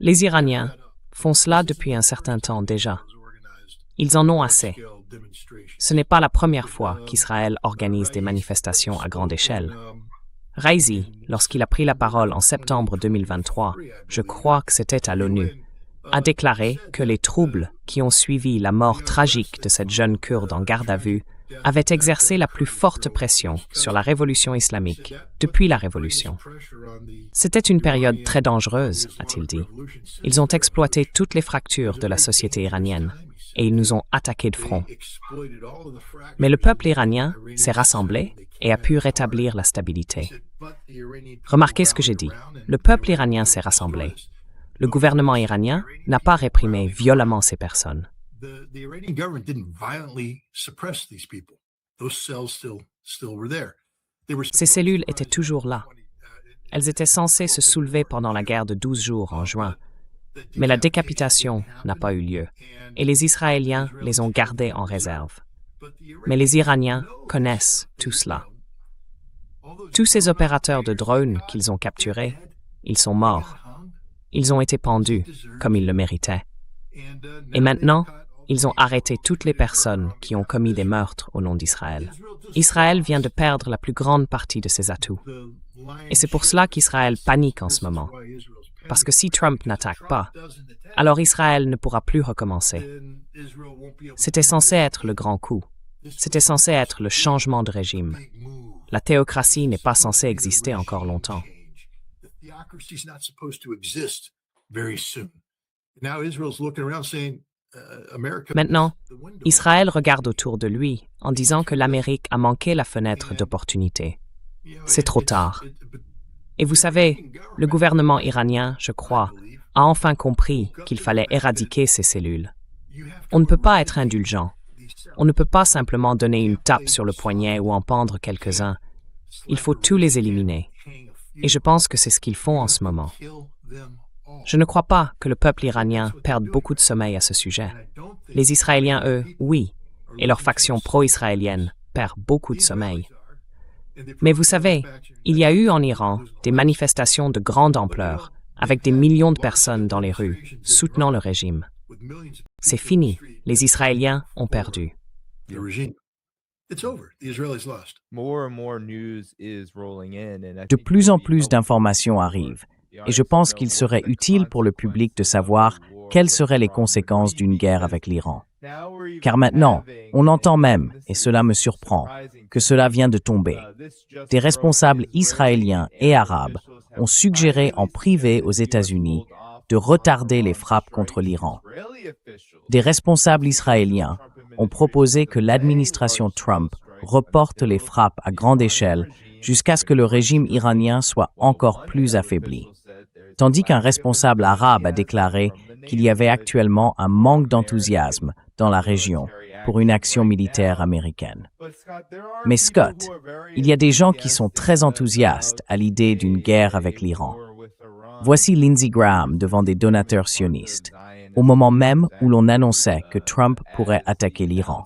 Les Iraniens font cela depuis un certain temps déjà. Ils en ont assez. Ce n'est pas la première fois qu'Israël organise des manifestations à grande échelle. Raisi, lorsqu'il a pris la parole en septembre 2023, je crois que c'était à l'ONU, a déclaré que les troubles qui ont suivi la mort tragique de cette jeune Kurde en garde à vue avaient exercé la plus forte pression sur la révolution islamique depuis la révolution. C'était une période très dangereuse, a-t-il dit. Ils ont exploité toutes les fractures de la société iranienne et ils nous ont attaqués de front. Mais le peuple iranien s'est rassemblé et a pu rétablir la stabilité. Remarquez ce que j'ai dit. Le peuple iranien s'est rassemblé. Le gouvernement iranien n'a pas réprimé violemment ces personnes. Ces cellules étaient toujours là. Elles étaient censées se soulever pendant la guerre de 12 jours en juin. Mais la décapitation n'a pas eu lieu, et les Israéliens les ont gardées en réserve. Mais les Iraniens connaissent tout cela. Tous ces opérateurs de drones qu'ils ont capturés, ils sont morts. Ils ont été pendus, comme ils le méritaient. Et maintenant, ils ont arrêté toutes les personnes qui ont commis des meurtres au nom d'Israël. Israël vient de perdre la plus grande partie de ses atouts. Et c'est pour cela qu'Israël panique en ce moment. Parce que si Trump n'attaque pas, alors Israël ne pourra plus recommencer. C'était censé être le grand coup. C'était censé être le changement de régime. La théocratie n'est pas censée exister encore longtemps. Maintenant, Israël regarde autour de lui en disant que l'Amérique a manqué la fenêtre d'opportunité. C'est trop tard. Et vous savez, le gouvernement iranien, je crois, a enfin compris qu'il fallait éradiquer ces cellules. On ne peut pas être indulgent. On ne peut pas simplement donner une tape sur le poignet ou en pendre quelques-uns. Il faut tous les éliminer. Et je pense que c'est ce qu'ils font en ce moment. Je ne crois pas que le peuple iranien perde beaucoup de sommeil à ce sujet. Les Israéliens, eux, oui, et leur faction pro-israélienne perd beaucoup de sommeil. Mais vous savez, il y a eu en Iran des manifestations de grande ampleur, avec des millions de personnes dans les rues, soutenant le régime. C'est fini, les Israéliens ont perdu. De plus en plus d'informations arrivent, et je pense qu'il serait utile pour le public de savoir quelles seraient les conséquences d'une guerre avec l'Iran. Car maintenant, on entend même, et cela me surprend, que cela vient de tomber. Des responsables israéliens et arabes ont suggéré en privé aux États-Unis de retarder les frappes contre l'Iran. Des responsables israéliens ont proposé que l'administration Trump reporte les frappes à grande échelle jusqu'à ce que le régime iranien soit encore plus affaibli. Tandis qu'un responsable arabe a déclaré qu'il y avait actuellement un manque d'enthousiasme dans la région pour une action militaire américaine. Mais Scott, il y a des gens qui sont très enthousiastes à l'idée d'une guerre avec l'Iran. Voici Lindsey Graham devant des donateurs sionistes, au moment même où l'on annonçait que Trump pourrait attaquer l'Iran.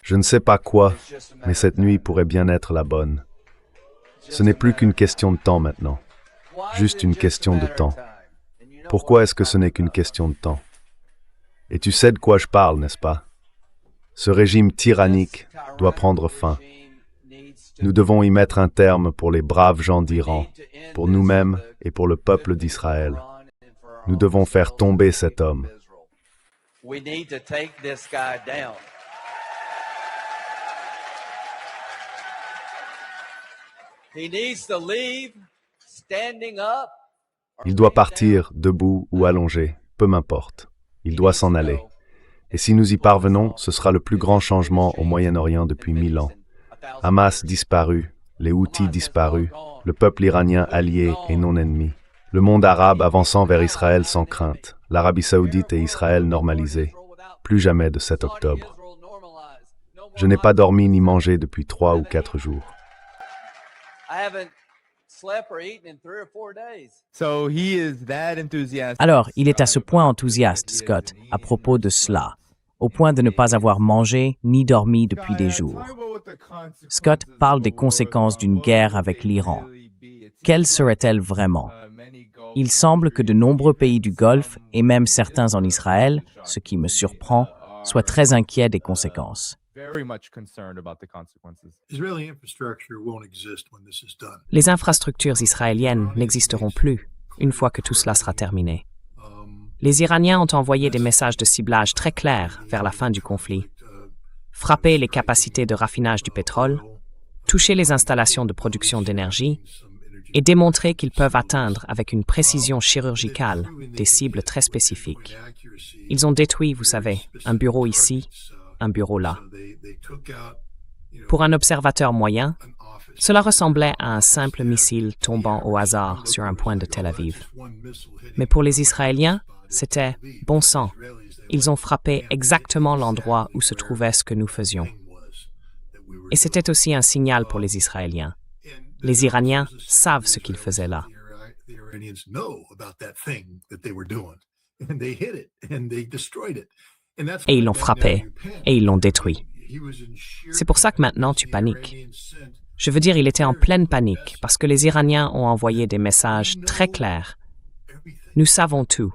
Je ne sais pas quoi, mais cette nuit pourrait bien être la bonne. Ce n'est plus qu'une question de temps maintenant. Juste une question de temps. Pourquoi est-ce que ce n'est qu'une question de temps? Et tu sais de quoi je parle, n'est-ce pas? Ce régime tyrannique doit prendre fin. Nous devons y mettre un terme pour les braves gens d'Iran, pour nous-mêmes et pour le peuple d'Israël. Nous devons faire tomber cet homme. Il doit partir, debout ou allongé, peu m'importe. Il doit s'en aller. Et si nous y parvenons, ce sera le plus grand changement au Moyen-Orient depuis 1000 ans. Hamas disparu, les Houthis disparus, le peuple iranien allié et non ennemi. Le monde arabe avançant vers Israël sans crainte, l'Arabie saoudite et Israël normalisés. Plus jamais de 7 octobre. Je n'ai pas dormi ni mangé depuis 3 ou 4 jours. Alors, il est à ce point enthousiaste, Scott, à propos de cela. au point de ne pas avoir mangé ni dormi depuis des jours. Scott parle des conséquences d'une guerre avec l'Iran. Quelles seraient-elles vraiment? Il semble que de nombreux pays du Golfe, et même certains en Israël, ce qui me surprend, soient très inquiets des conséquences. Les infrastructures israéliennes n'existeront plus une fois que tout cela sera terminé. Les Iraniens ont envoyé des messages de ciblage très clairs vers la fin du conflit. Frapper les capacités de raffinage du pétrole, toucher les installations de production d'énergie et démontrer qu'ils peuvent atteindre avec une précision chirurgicale des cibles très spécifiques. Ils ont détruit, vous savez, un bureau ici, un bureau là. Pour un observateur moyen, cela ressemblait à un simple missile tombant au hasard sur un point de Tel Aviv. Mais pour les Israéliens, c'était bon sang. Ils ont frappé exactement l'endroit où se trouvait ce que nous faisions. Et c'était aussi un signal pour les Israéliens. Les Iraniens savent ce qu'ils faisaient là. Et ils l'ont frappé, et ils l'ont détruit. C'est pour ça que maintenant tu paniques. Je veux dire, il était en pleine panique parce que les Iraniens ont envoyé des messages très clairs. Nous savons tout.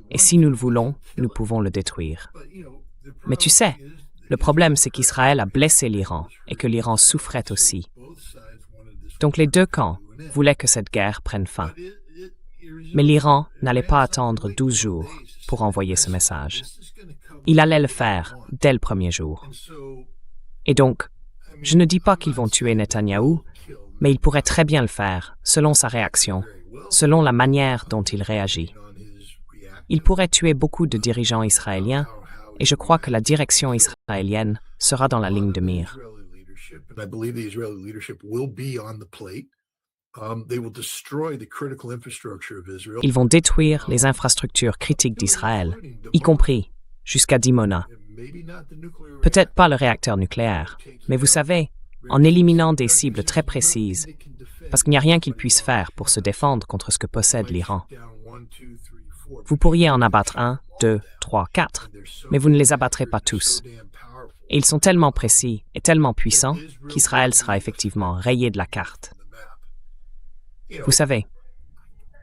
Et si nous le voulons, nous pouvons le détruire. Mais tu sais, le problème c'est qu'Israël a blessé l'Iran et que l'Iran souffrait aussi. Donc les deux camps voulaient que cette guerre prenne fin. Mais l'Iran n'allait pas attendre 12 jours pour envoyer ce message. Il allait le faire dès le premier jour. Et donc, je ne dis pas qu'ils vont tuer Netanyahou, mais ils pourraient très bien le faire, selon sa réaction, selon la manière dont il réagit. Il pourrait tuer beaucoup de dirigeants israéliens, et je crois que la direction israélienne sera dans la ligne de mire. Ils vont détruire les infrastructures critiques d'Israël, y compris jusqu'à Dimona. Peut-être pas le réacteur nucléaire, mais vous savez, en éliminant des cibles très précises, parce qu'il n'y a rien qu'ils puissent faire pour se défendre contre ce que possède l'Iran. Vous pourriez en abattre 1, 2, 3, 4, mais vous ne les abattrez pas tous. Et ils sont tellement précis et tellement puissants qu'Israël sera effectivement rayé de la carte. Vous savez,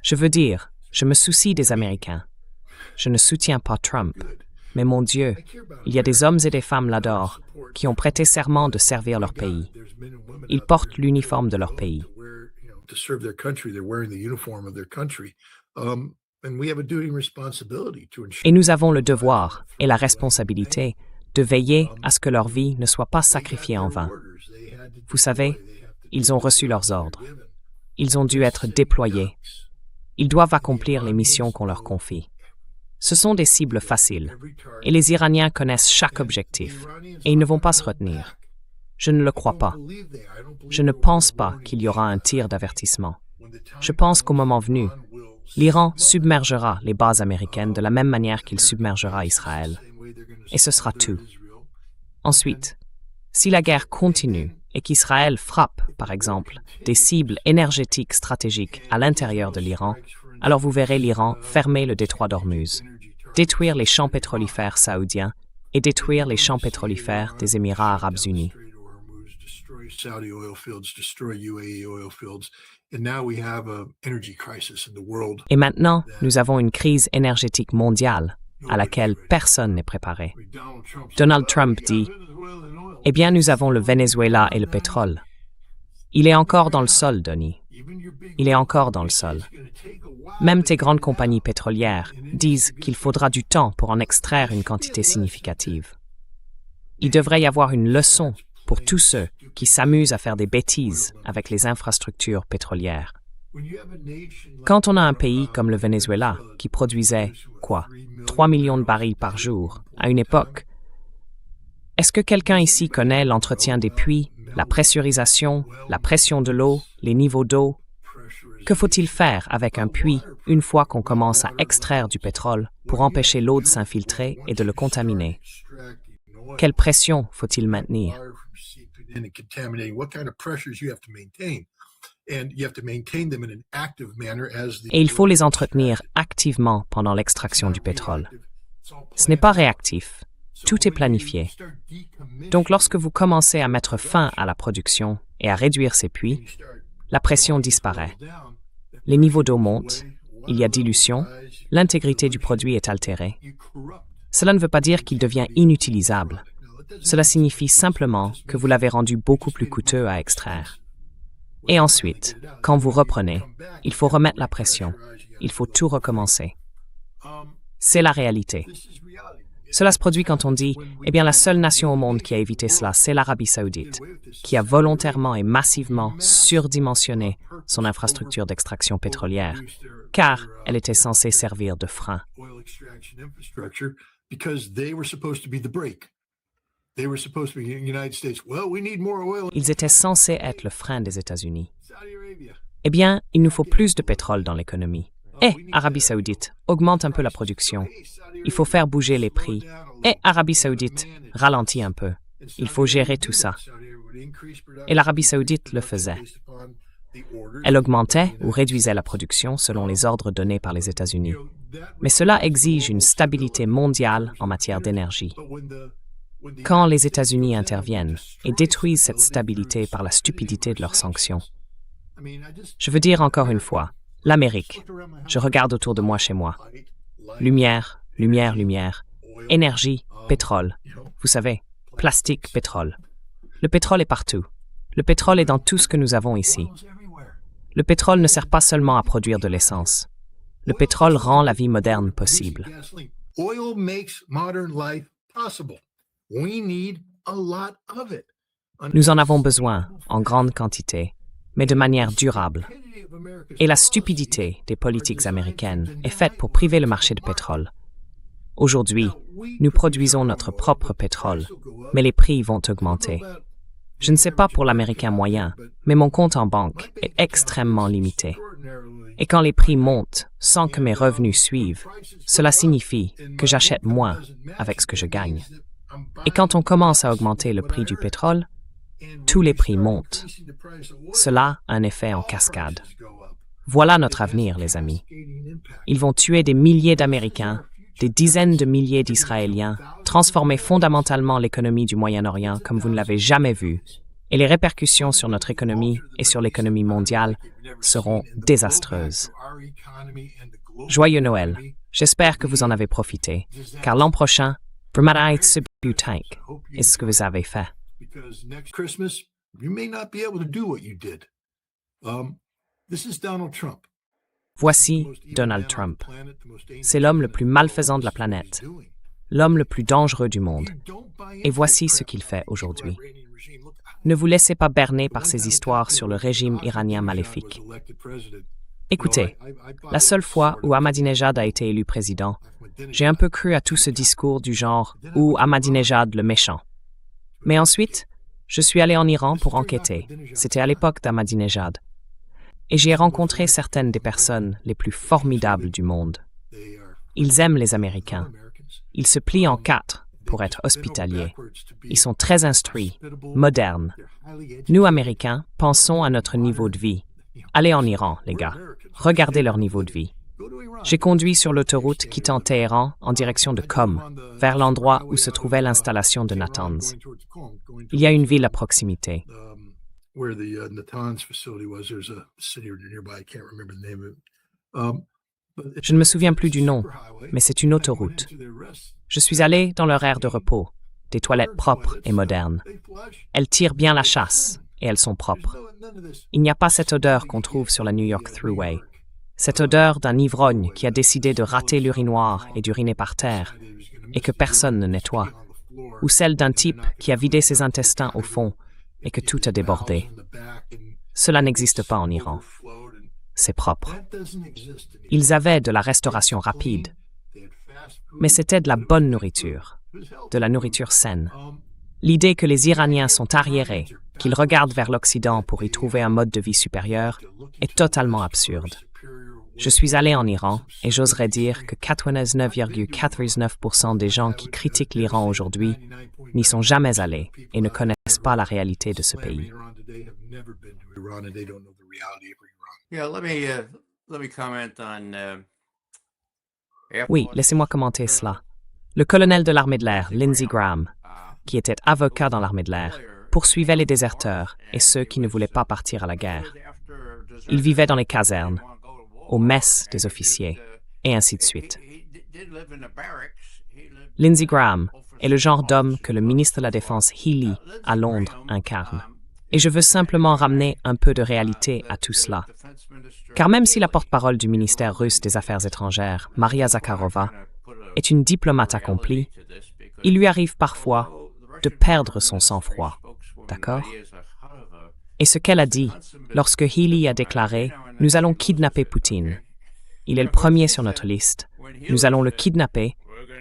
je veux dire, je me soucie des Américains. Je ne soutiens pas Trump. Mais mon Dieu, il y a des hommes et des femmes là-dehors qui ont prêté serment de servir leur pays. Ils portent l'uniforme de leur pays. Et nous avons le devoir et la responsabilité de veiller à ce que leur vie ne soit pas sacrifiée en vain. Vous savez, ils ont reçu leurs ordres. Ils ont dû être déployés. Ils doivent accomplir les missions qu'on leur confie. Ce sont des cibles faciles, et les Iraniens connaissent chaque objectif, et ils ne vont pas se retenir. Je ne le crois pas. Je ne pense pas qu'il y aura un tir d'avertissement. Je pense qu'au moment venu, l'Iran submergera les bases américaines de la même manière qu'il submergera Israël. Et ce sera tout. Ensuite, si la guerre continue et qu'Israël frappe, par exemple, des cibles énergétiques stratégiques à l'intérieur de l'Iran, alors vous verrez l'Iran fermer le détroit d'Ormuz, détruire les champs pétrolifères saoudiens et détruire les champs pétrolifères des Émirats arabes unis. Et maintenant, nous avons une crise énergétique mondiale à laquelle personne n'est préparé. Donald Trump dit « Eh bien, nous avons le Venezuela et le pétrole. Il est encore dans le sol, Donnie. Il est encore dans le sol. Même tes grandes compagnies pétrolières disent qu'il faudra du temps pour en extraire une quantité significative. Il devrait y avoir une leçon pour tous ceux qui s'amusent à faire des bêtises avec les infrastructures pétrolières. Quand on a un pays comme le Venezuela qui produisait, 3 millions de barils par jour à une époque, est-ce que quelqu'un ici connaît l'entretien des puits, la pressurisation, la pression de l'eau, les niveaux d'eau? Que faut-il faire avec un puits une fois qu'on commence à extraire du pétrole pour empêcher l'eau de s'infiltrer et de le contaminer? Quelle pression faut-il maintenir? Et il faut les entretenir activement pendant l'extraction du pétrole. Ce n'est pas réactif, Tout est planifié. Donc lorsque vous commencez à mettre fin à la production et à réduire ces puits, la pression disparaît. Les niveaux d'eau montent, il y a dilution, l'intégrité du produit est altérée. Cela ne veut pas dire qu'il devient inutilisable. Cela signifie simplement que vous l'avez rendu beaucoup plus coûteux à extraire. Et ensuite, quand vous reprenez, il faut remettre la pression. Il faut tout recommencer. C'est la réalité. Cela se produit quand on dit « Eh bien, la seule nation au monde qui a évité cela, c'est l'Arabie saoudite, qui a volontairement et massivement surdimensionné son infrastructure d'extraction pétrolière, car elle était censée servir de frein. » Ils étaient censés être le frein des États-Unis. Eh bien, il nous faut plus de pétrole dans l'économie. Arabie saoudite, augmente un peu la production. Il faut faire bouger les prix. Arabie saoudite, ralentit un peu. Il faut gérer tout ça. Et l'Arabie saoudite le faisait. Elle augmentait ou réduisait la production selon les ordres donnés par les États-Unis. Mais cela exige une stabilité mondiale en matière d'énergie. Quand les États-Unis interviennent et détruisent cette stabilité par la stupidité de leurs sanctions, je veux dire encore une fois, l'Amérique, je regarde autour de moi chez moi. Lumière, lumière, lumière. Énergie, pétrole. Vous savez, plastique, pétrole. Le pétrole est partout. Le pétrole est dans tout ce que nous avons ici. Le pétrole ne sert pas seulement à produire de l'essence. Le pétrole rend la vie moderne possible. Nous en avons besoin, en grande quantité, mais de manière durable. Et la stupidité des politiques américaines est faite pour priver le marché de pétrole. Aujourd'hui, nous produisons notre propre pétrole, mais les prix vont augmenter. Je ne sais pas pour l'Américain moyen, mais mon compte en banque est extrêmement limité. Et quand les prix montent sans que mes revenus suivent, cela signifie que j'achète moins avec ce que je gagne. Et quand on commence à augmenter le prix du pétrole, tous les prix montent. Cela a un effet en cascade. Voilà notre avenir, les amis. Ils vont tuer des milliers d'Américains, des dizaines de milliers d'Israéliens, transformer fondamentalement l'économie du Moyen-Orient comme vous ne l'avez jamais vu, et les répercussions sur notre économie et sur l'économie mondiale seront désastreuses. Joyeux Noël. J'espère que vous en avez profité, car l'an prochain, Vermaraït Tank est ce que vous avez fait. Voici Donald Trump. C'est l'homme le plus malfaisant de la planète, l'homme le plus dangereux du monde. Et voici ce qu'il fait aujourd'hui. Ne vous laissez pas berner par ces histoires sur le régime iranien maléfique. Écoutez, la seule fois où Ahmadinejad a été élu président, j'ai un peu cru à tout ce discours du genre « ou Ahmadinejad le méchant ». Mais ensuite, je suis allé en Iran pour enquêter. C'était à l'époque d'Ahmadinejad. Et j'y ai rencontré certaines des personnes les plus formidables du monde. Ils aiment les Américains. Ils se plient en quatre pour être hospitaliers. Ils sont très instruits, modernes. Nous, Américains, pensons à notre niveau de vie. Allez en Iran, les gars. Regardez leur niveau de vie. J'ai conduit sur l'autoroute quittant Téhéran en direction de Qom, vers l'endroit où se trouvait l'installation de Natanz. Il y a une ville à proximité. Je ne me souviens plus du nom, mais c'est une autoroute. Je suis allé dans leur aire de repos, des toilettes propres et modernes. Elles tirent bien la chasse et elles sont propres. Il n'y a pas cette odeur qu'on trouve sur la New York Thruway. Cette odeur d'un ivrogne qui a décidé de rater l'urinoir et d'uriner par terre, et que personne ne nettoie. Ou celle d'un type qui a vidé ses intestins au fond et que tout a débordé. Cela n'existe pas en Iran. C'est propre. Ils avaient de la restauration rapide, mais c'était de la bonne nourriture, de la nourriture saine. L'idée que les Iraniens sont arriérés, qu'ils regardent vers l'Occident pour y trouver un mode de vie supérieur, est totalement absurde. Je suis allé en Iran et j'oserais dire que 99,99% des gens qui critiquent l'Iran aujourd'hui n'y sont jamais allés et ne connaissent pas la réalité de ce pays. Oui, laissez-moi commenter cela. Le colonel de l'armée de l'air, Lindsey Graham, qui était avocat dans l'armée de l'air, poursuivait les déserteurs et ceux qui ne voulaient pas partir à la guerre. Il vivait dans les casernes, aux messes des officiers, et ainsi de suite. Lindsey Graham est le genre d'homme que le ministre de la Défense Healey à Londres incarne. Et je veux simplement ramener un peu de réalité à tout cela. Car même si la porte-parole du ministère russe des Affaires étrangères, Maria Zakharova, est une diplomate accomplie, il lui arrive parfois de perdre son sang-froid. D'accord? Et ce qu'elle a dit lorsque Healey a déclaré « Nous allons kidnapper Poutine ». Il est le premier sur notre liste. Nous allons le kidnapper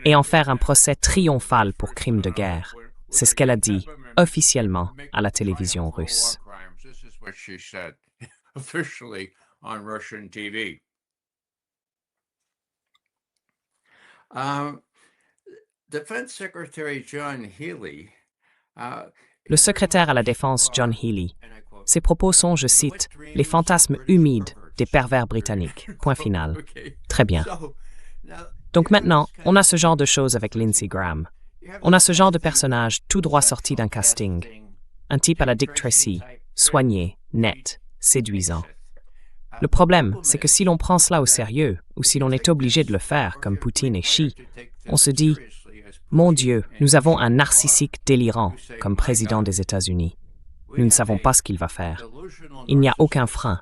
et en faire un procès triomphal pour crime de guerre. C'est ce qu'elle a dit officiellement à la télévision russe. Le secrétaire à la Défense John Healey, ses propos sont, je cite, « les fantasmes humides des pervers britanniques ». Point final. Très bien. Donc maintenant, on a ce genre de choses avec Lindsey Graham. On a ce genre de personnage tout droit sorti d'un casting. Un type à la Dick Tracy, soigné, net, séduisant. Le problème, c'est que si l'on prend cela au sérieux, ou si l'on est obligé de le faire, comme Poutine et Xi, on se dit « Mon Dieu, nous avons un narcissique délirant comme président des États-Unis. Nous ne savons pas ce qu'il va faire. Il n'y a aucun frein. »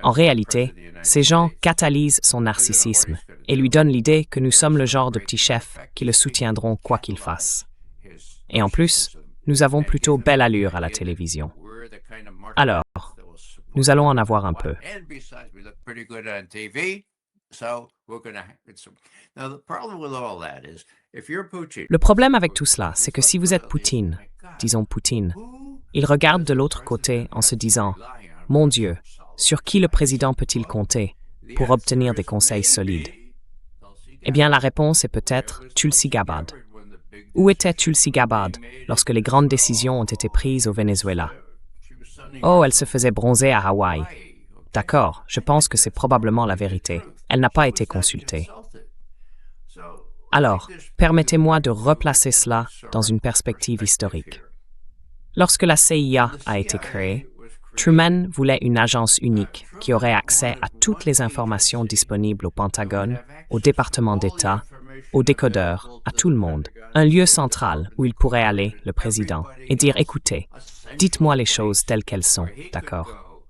En réalité, ces gens catalysent son narcissisme et lui donnent l'idée que nous sommes le genre de petits chefs qui le soutiendront quoi qu'il fasse. Et en plus, nous avons plutôt belle allure à la télévision. Alors, nous allons en avoir un peu. Le problème avec tout cela, c'est que si vous êtes Poutine, disons Poutine, il regarde de l'autre côté en se disant « Mon Dieu, sur qui le président peut-il compter pour obtenir des conseils solides ?» Eh bien, la réponse est peut-être Tulsi Gabbard. Où était Tulsi Gabbard lorsque les grandes décisions ont été prises au Venezuela? Oh, elle se faisait bronzer à Hawaï. D'accord, je pense que c'est probablement la vérité. Elle n'a pas été consultée. Alors, permettez-moi de replacer cela dans une perspective historique. Lorsque la CIA a été créée, Truman voulait une agence unique qui aurait accès à toutes les informations disponibles au Pentagone, au département d'État, aux décodeurs, à tout le monde. Un lieu central où il pourrait aller, le président, et dire « Écoutez, dites-moi les choses telles qu'elles sont, d'accord?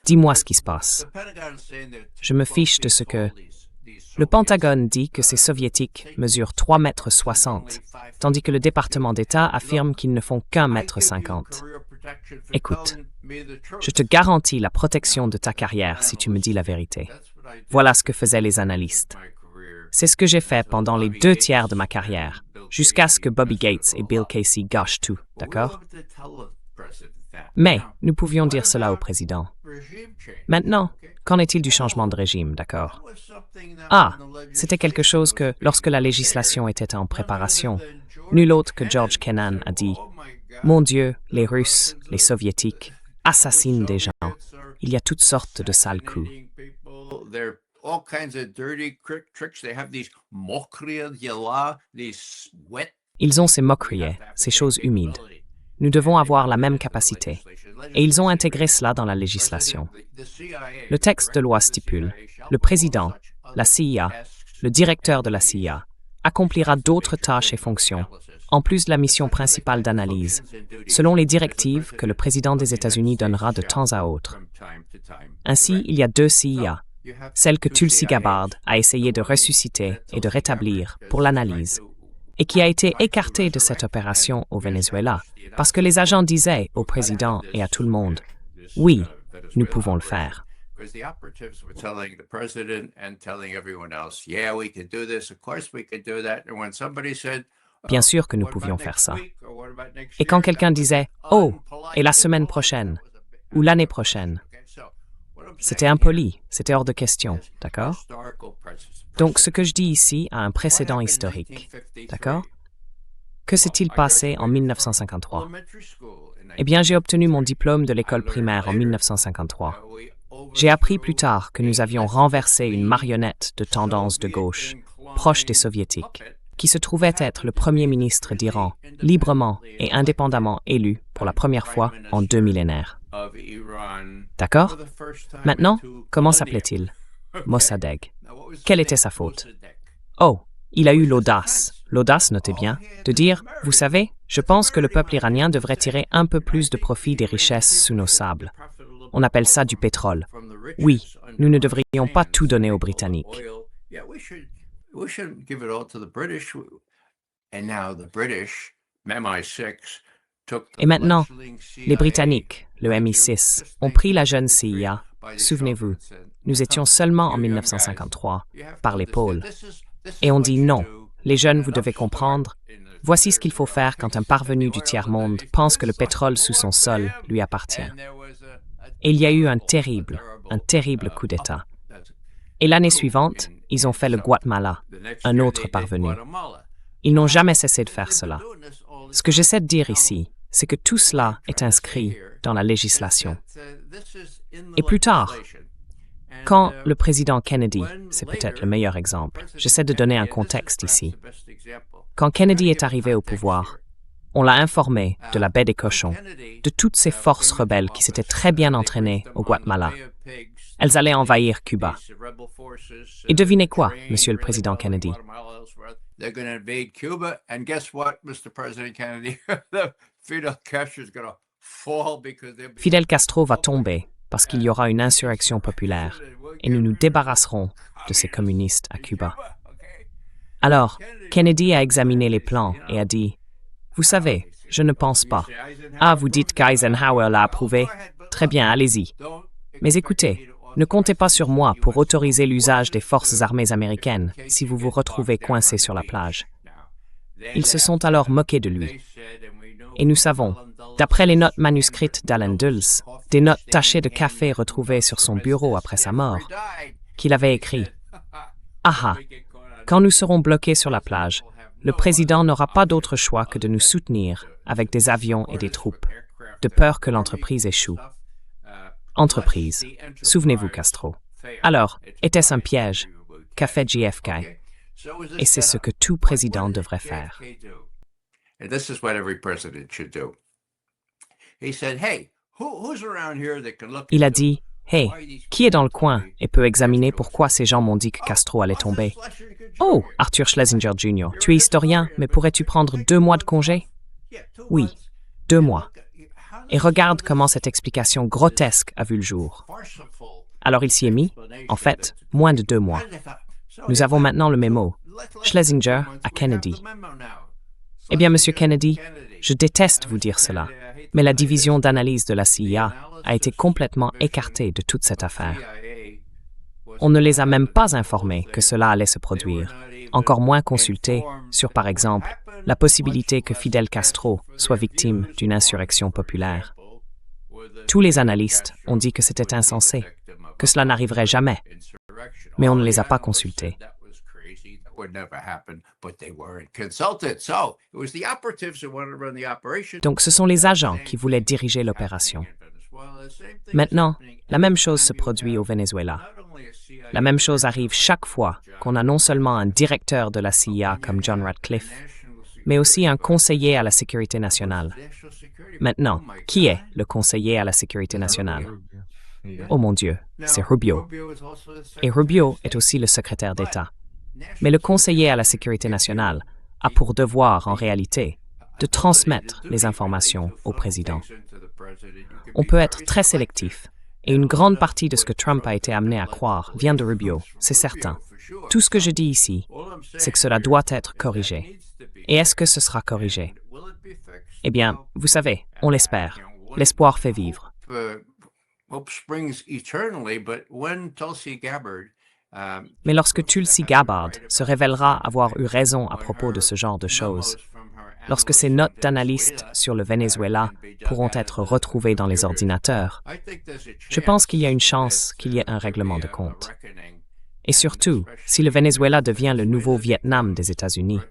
Dis-moi ce qui se passe. Je me fiche de ce que... » Le Pentagone dit que ces soviétiques mesurent 3,60 m, tandis que le département d'État affirme qu'ils ne font qu'1,50 m. Écoute, je te garantis la protection de ta carrière si tu me dis la vérité. Voilà ce que faisaient les analystes. C'est ce que j'ai fait pendant les 2 tiers de ma carrière, jusqu'à ce que Bobby Gates et Bill Casey gâchent tout, d'accord? Mais nous pouvions dire cela au président. Maintenant, qu'en est-il du changement de régime, d'accord? Ah, c'était quelque chose que, lorsque la législation était en préparation, nul autre que George Kennan a dit « Mon Dieu, les Russes, les Soviétiques, assassinent des gens. Il y a toutes sortes de sales coups. » Ils ont ces moqueries, ces choses humides. Nous devons avoir la même capacité. Et ils ont intégré cela dans la législation. Le texte de loi stipule, le président, la CIA, le directeur de la CIA, accomplira d'autres tâches et fonctions, en plus de la mission principale d'analyse, selon les directives que le président des États-Unis donnera de temps à autre. Ainsi, il y a 2 CIA, celle que Tulsi Gabbard a essayé de ressusciter et de rétablir pour l'analyse, et qui a été écartée de cette opération au Venezuela, parce que les agents disaient au président et à tout le monde, « Oui, nous pouvons le faire. » Bien sûr que nous pouvions faire ça. Et quand quelqu'un disait « Oh, et la semaine prochaine » ou « l'année prochaine », c'était impoli, c'était hors de question, d'accord? Donc, ce que je dis ici a un précédent historique, d'accord? Que s'est-il passé en 1953? Eh bien, j'ai obtenu mon diplôme de l'école primaire en 1953. J'ai appris plus tard que nous avions renversé une marionnette de tendance de gauche, proche des soviétiques, qui se trouvait être le premier ministre d'Iran, librement et indépendamment élu pour la première fois en 2 millénaires. D'accord? Maintenant, comment s'appelait-il? Mossadegh. Quelle était sa faute? Oh, il a eu l'audace, notez bien, de dire, vous savez, je pense que le peuple iranien devrait tirer un peu plus de profit des richesses sous nos sables. On appelle ça du pétrole. Oui, nous ne devrions pas tout donner aux Britanniques. Et maintenant, les Britanniques, le MI6, ont pris la jeune CIA, souvenez-vous, nous étions seulement en 1953, par l'épaule. Et on dit non, les jeunes, vous devez comprendre, voici ce qu'il faut faire quand un parvenu du tiers-monde pense que le pétrole sous son sol lui appartient. Et il y a eu un terrible coup d'État. Et l'année suivante, ils ont fait le Guatemala, un autre parvenu. Ils n'ont jamais cessé de faire cela. Ce que j'essaie de dire ici, c'est que tout cela est inscrit dans la législation. Et plus tard, quand le président Kennedy, c'est peut-être le meilleur exemple, j'essaie de donner un contexte ici. Quand Kennedy est arrivé au pouvoir, on l'a informé de la baie des cochons, de toutes ces forces rebelles qui s'étaient très bien entraînées au Guatemala. Elles allaient envahir Cuba. Et devinez quoi, Monsieur le Président Kennedy? Fidel Castro va tomber parce qu'il y aura une insurrection populaire et nous nous débarrasserons de ces communistes à Cuba. Alors, Kennedy a examiné les plans et a dit « Vous savez, je ne pense pas. Ah, vous dites qu'Eisenhower l'a approuvé? Très bien, allez-y. Mais écoutez, ne comptez pas sur moi pour autoriser l'usage des forces armées américaines si vous vous retrouvez coincé sur la plage. » Ils se sont alors moqués de lui. Et nous savons, d'après les notes manuscrites d'Allen Dulles, des notes tachées de café retrouvées sur son bureau après sa mort, qu'il avait écrit « Ah ah, quand nous serons bloqués sur la plage, le président n'aura pas d'autre choix que de nous soutenir avec des avions et des troupes, de peur que l'entreprise échoue. » Entreprise. Souvenez-vous, Castro. Alors, était-ce un piège? Qu'a fait JFK? Et c'est ce que tout président devrait faire. Il a dit, « Hey, qui est dans le coin et peut examiner pourquoi ces gens m'ont dit que Castro allait tomber? » « Oh, Arthur Schlesinger Jr., tu es historien, mais pourrais-tu prendre 2 mois de congé? » « Oui, 2 mois. » Et regarde comment cette explication grotesque a vu le jour. Alors il s'y est mis, en fait, moins de 2 mois. Nous avons maintenant le mémo. Schlesinger à Kennedy. Eh bien, Monsieur Kennedy, je déteste vous dire cela, mais la division d'analyse de la CIA a été complètement écartée de toute cette affaire. On ne les a même pas informés que cela allait se produire, encore moins consultés sur, par exemple, la possibilité que Fidel Castro soit victime d'une insurrection populaire. Tous les analystes ont dit que c'était insensé, que cela n'arriverait jamais, mais on ne les a pas consultés. Donc ce sont les agents qui voulaient diriger l'opération. Maintenant, la même chose se produit au Venezuela. La même chose arrive chaque fois qu'on a non seulement un directeur de la CIA comme John Ratcliffe, mais aussi un conseiller à la sécurité nationale. Maintenant, qui est le conseiller à la sécurité nationale? Oh mon Dieu, c'est Rubio. Et Rubio est aussi le secrétaire d'État. Mais le conseiller à la sécurité nationale a pour devoir, en réalité, de transmettre les informations au président. On peut être très sélectif, et une grande partie de ce que Trump a été amené à croire vient de Rubio, c'est certain. Tout ce que je dis ici, c'est que cela doit être corrigé. Et est-ce que ce sera corrigé? Eh bien, vous savez, on l'espère. L'espoir fait vivre. Mais lorsque Tulsi Gabbard se révélera avoir eu raison à propos de ce genre de choses, lorsque ces notes d'analystes sur le Venezuela pourront être retrouvées dans les ordinateurs, je pense qu'il y a une chance qu'il y ait un règlement de compte. Et surtout, si le Venezuela devient le nouveau Vietnam des États-Unis,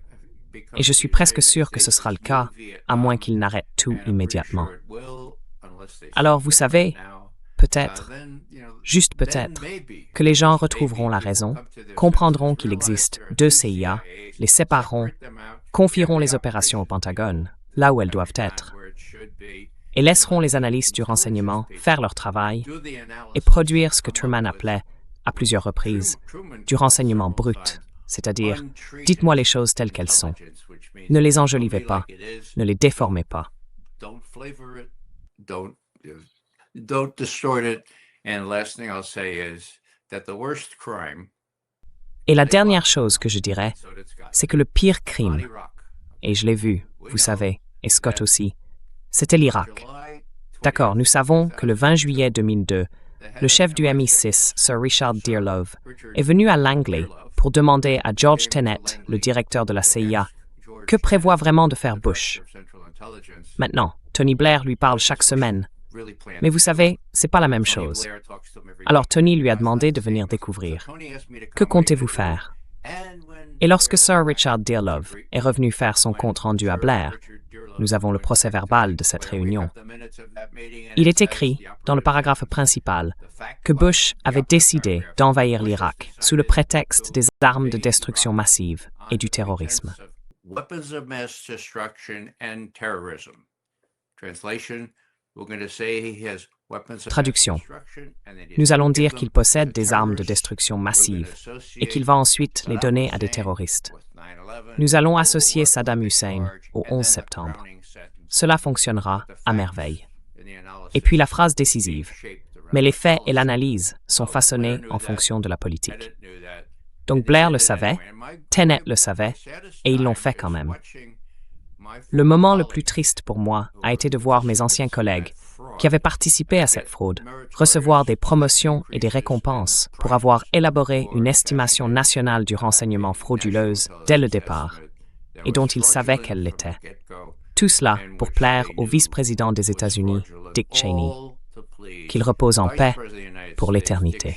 et je suis presque sûr que ce sera le cas, à moins qu'il n'arrête tout immédiatement. Alors, vous savez, peut-être, juste peut-être, que les gens retrouveront la raison, comprendront qu'il existe deux CIA, les sépareront, confieront les opérations au Pentagone, là où elles doivent être, et laisseront les analystes du renseignement faire leur travail et produire ce que Truman appelait, à plusieurs reprises, du renseignement brut, c'est-à-dire, dites-moi les choses telles qu'elles sont. Ne les enjolivez pas, ne les déformez pas. Et la dernière chose que je dirais, c'est que le pire crime, et je l'ai vu, vous savez, et Scott aussi, c'était l'Irak. D'accord, nous savons que le 20 juillet 2002, le chef du MI6, Sir Richard Dearlove, est venu à Langley pour demander à George Tenet, le directeur de la CIA, que prévoit vraiment de faire Bush. Maintenant, Tony Blair lui parle chaque semaine. Mais vous savez, c'est pas la même chose. Alors Tony lui a demandé de venir découvrir. Que comptez-vous faire? Et lorsque Sir Richard Dearlove est revenu faire son compte-rendu à Blair, nous avons le procès-verbal de cette réunion. Il est écrit, dans le paragraphe principal, que Bush avait décidé d'envahir l'Irak sous le prétexte des armes de destruction massive et du terrorisme. Traduction. Nous allons dire qu'il possède des armes de destruction massive et qu'il va ensuite les donner à des terroristes. Nous allons associer Saddam Hussein au 11 septembre. Cela fonctionnera à merveille. Et puis la phrase décisive. Mais les faits et l'analyse sont façonnés en fonction de la politique. Donc Blair le savait, Tenet le savait, et ils l'ont fait quand même. Le moment le plus triste pour moi a été de voir mes anciens collègues, qui avaient participé à cette fraude, recevoir des promotions et des récompenses pour avoir élaboré une estimation nationale du renseignement frauduleuse dès le départ, et dont ils savaient qu'elle l'était. Tout cela pour plaire au vice-président des États-Unis, Dick Cheney, qu'il repose en paix pour l'éternité.